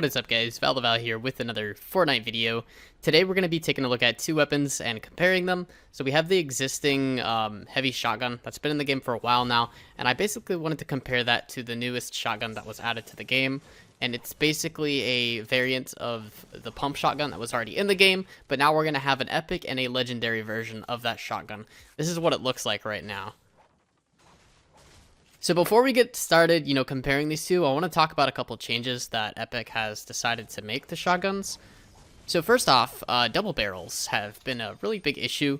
What is up, guys? VALtheVAL here with another Fortnite video. Today we're going to be taking a look at two weapons and comparing them. So we have the existing heavy shotgun that's been in the game for a while now, and I basically wanted to compare that to the newest shotgun that was added to the game. And it's basically a variant of the pump shotgun that was already in the game, but now we're going to have an epic and a legendary version of that shotgun. This is what it looks like right now. So before we get started, comparing these two, I want to talk about a couple changes that Epic has decided to make to shotguns. So first off, double barrels have been a really big issue,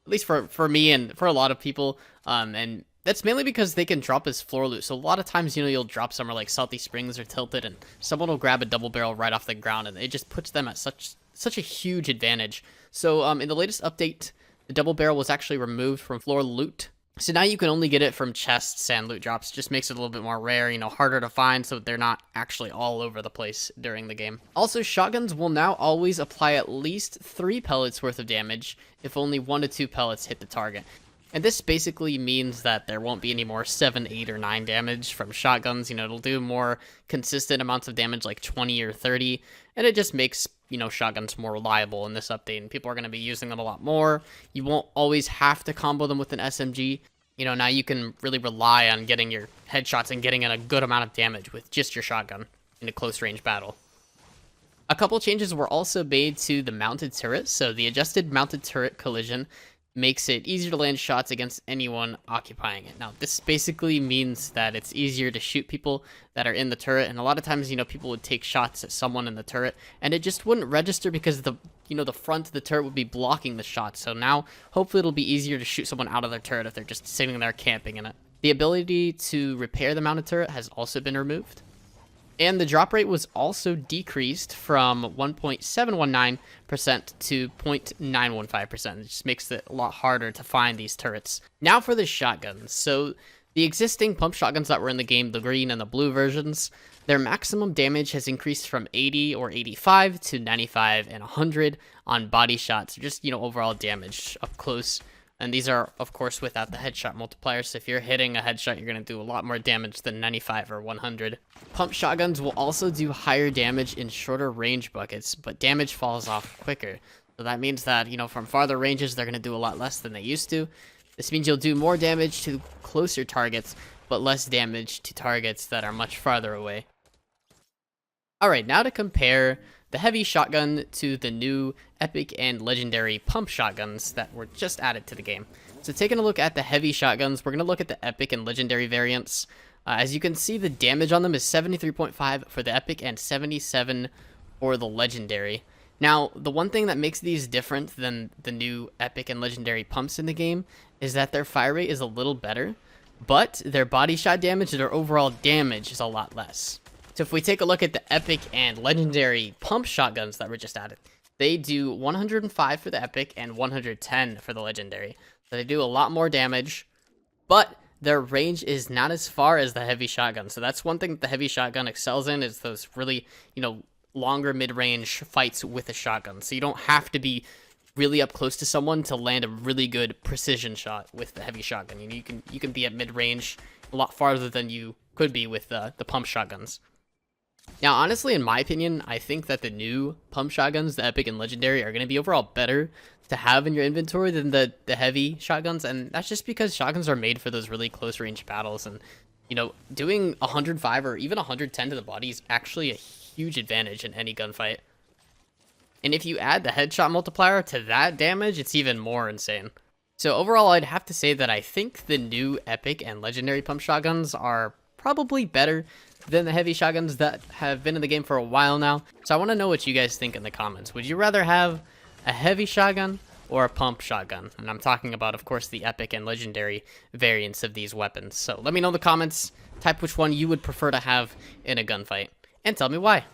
at least for me and for a lot of people. And that's mainly because they can drop as floor loot. So a lot of times, you'll drop somewhere like Salty Springs or Tilted, and someone will grab a double barrel right off the ground, and it just puts them at such a huge advantage. So in the latest update, the double barrel was actually removed from floor loot. So now you can only get it from chests and loot drops. Just makes it a little bit more rare, harder to find, so they're not actually all over the place during the game. Also, shotguns will now always apply at least 3 pellets worth of damage if only 1 to 2 pellets hit the target. And this basically means that there won't be any more 7, 8, or 9 damage from shotguns. It'll do more consistent amounts of damage, like 20 or 30, and it just makes shotguns more reliable in this update, and people are going to be using them a lot more. You won't always have to combo them with an SMG. Now you can really rely on getting your headshots and getting in a good amount of damage with just your shotgun in a close range battle. A couple changes were also made to the mounted turret. So the adjusted mounted turret collision makes it easier to land shots against anyone occupying it. Now, this basically means that it's easier to shoot people that are in the turret, and a lot of times, people would take shots at someone in the turret, and it just wouldn't register because the front of the turret would be blocking the shot. So now, hopefully it'll be easier to shoot someone out of their turret if they're just sitting there camping in it. The ability to repair the mounted turret has also been removed. And the drop rate was also decreased from 1.719% to 0.915%. It just makes it a lot harder to find these turrets. Now for the shotguns. So the existing pump shotguns that were in the game, the green and the blue versions, their maximum damage has increased from 80 or 85 to 95 and 100 on body shots, just, overall damage up close. And these are, of course, without the headshot multiplier, so if you're hitting a headshot, you're going to do a lot more damage than 95 or 100. Pump shotguns will also do higher damage in shorter range buckets, but damage falls off quicker. So that means that, from farther ranges, they're going to do a lot less than they used to. This means you'll do more damage to closer targets, but less damage to targets that are much farther away. Alright, now to compare the heavy shotgun to the new epic and legendary pump shotguns that were just added to the game. So taking a look at the heavy shotguns, we're going to look at the epic and legendary variants. As you can see, the damage on them is 73.5 for the epic and 77 for the legendary. Now, the one thing that makes these different than the new epic and legendary pumps in the game is that their fire rate is a little better, but their body shot damage, their overall damage is a lot less. So if we take a look at the epic and legendary pump shotguns that were just added, they do 105 for the epic and 110 for the legendary. So they do a lot more damage, but their range is not as far as the heavy shotgun. So that's one thing that the heavy shotgun excels in, is those really, longer mid-range fights with a shotgun. So you don't have to be really up close to someone to land a really good precision shot with the heavy shotgun. You can be at mid-range a lot farther than you could be with the pump shotguns. Now, honestly, in my opinion, I think that the new pump shotguns, the epic and legendary, are going to be overall better to have in your inventory than the heavy shotguns, and that's just because shotguns are made for those really close range battles, and doing 105 or even 110 to the body is actually a huge advantage in any gunfight. And if you add the headshot multiplier to that damage, it's even more insane. So overall, I'd have to say that I think the new epic and legendary pump shotguns are probably better than the heavy shotguns that have been in the game for a while now. So I want to know what you guys think in the comments. Would you rather have a heavy shotgun or a pump shotgun? And I'm talking about, of course, the epic and legendary variants of these weapons. So let me know in the comments, type which one you would prefer to have in a gunfight, and tell me why.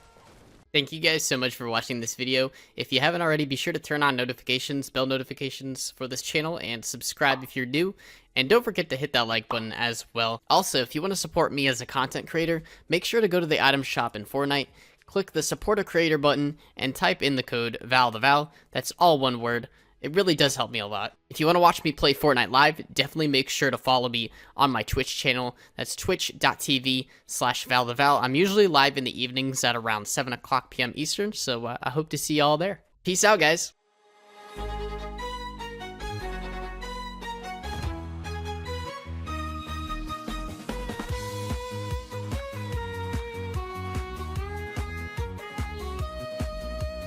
Thank you guys so much for watching this video. If you haven't already, be sure to turn on notifications, bell notifications for this channel, and subscribe if you're new. And don't forget to hit that like button as well. Also, if you want to support me as a content creator, make sure to go to the item shop in Fortnite, click the support a creator button, and type in the code VALtheVAL. That's all one word. It really does help me a lot. If you want to watch me play Fortnite live, definitely make sure to follow me on my Twitch channel. That's twitch.tv/VALtheVAL. I'm usually live in the evenings at around 7 o'clock p.m. Eastern, so I hope to see y'all there. Peace out, guys.